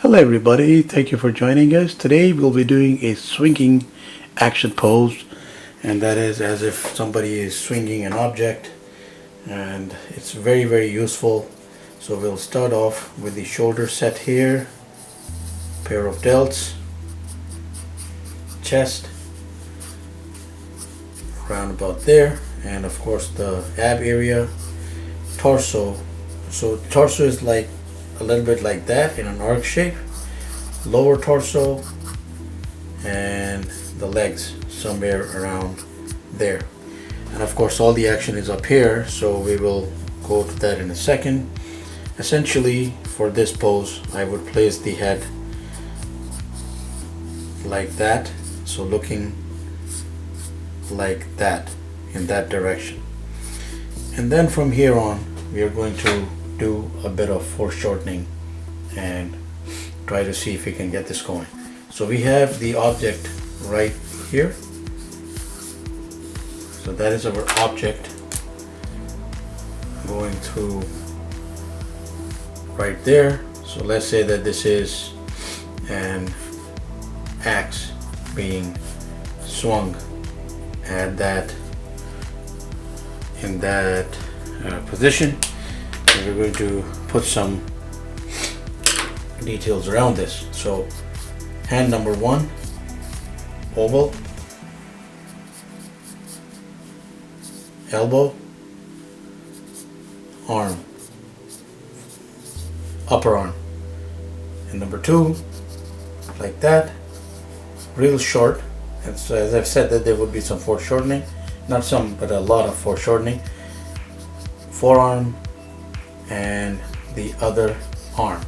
Hello everybody, thank you for joining us. Today we'll be doing a swinging action pose, and that is as if somebody is swinging an object, and it's very useful. So we'll start off with the shoulder set here, pair of delts, chest, round about there, and of course the ab area, torso. So torso is like a little bit like that in an arc shape, lower torso, and the legs somewhere around there. And of course all the action is up here, so we will go to that in a second. Essentially for this pose I would place the head like that, so looking like that in that direction, and then from here on we are going to do a bit of foreshortening and try to see if we can get this going. So we have the object right here, so that is our object going through right there. So let's say that this is an axe being swung at that in that position. And we're going to put some details around this. So hand number one, oval, elbow, arm, upper arm, and number two, like that, real short. And so as I've said, that there would be some foreshortening, not some, but a lot of foreshortening. Forearm and the other arm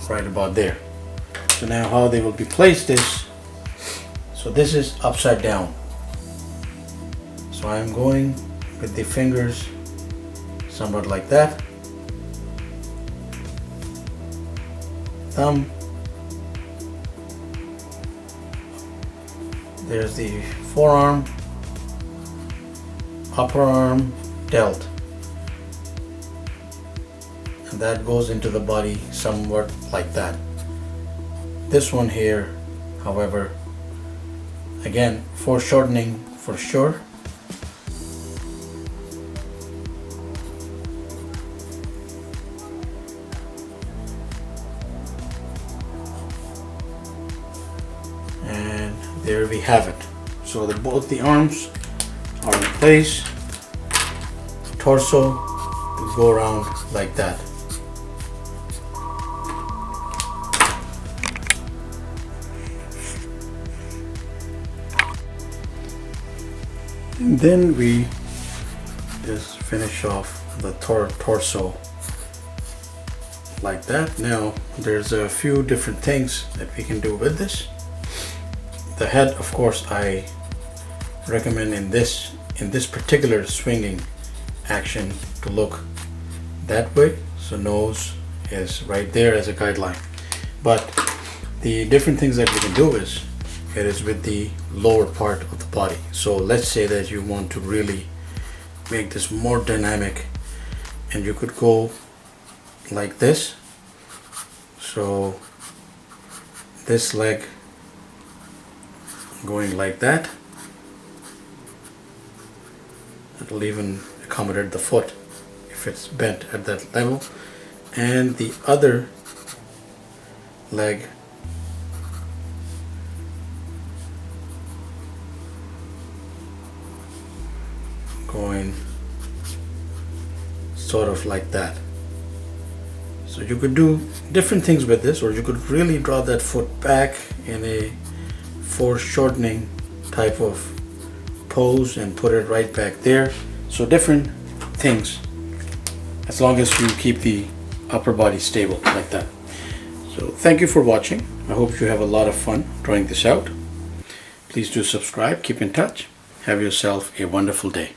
right about there. So now how they will be placed is, so this is upside down, so I'm going with the fingers somewhat like that, thumb, there's the forearm, upper arm, delt, and that goes into the body somewhat like that. This one here, however, again foreshortening for sure. And there we have it. So both the arms are in place, torso will go around like that. And then we just finish off the torso like that. Now there's a few different things that we can do with this. The head, of course, I recommend in this particular swinging action to look that way, so nose is right there as a guideline. But the different things that we can do is, it is with the lower part of the body. So let's say that you want to really make this more dynamic, and you could go like this. So this leg going like that, it'll even accommodate the foot if it's bent at that level, and the other leg going sort of like that. So you could do different things with this, or you could really draw that foot back in a foreshortening type of pose and put it right back there. So different things, as long as you keep the upper body stable like that. So thank you for watching. I hope you have a lot of fun drawing this out. Please do subscribe, keep in touch. Have yourself a wonderful day.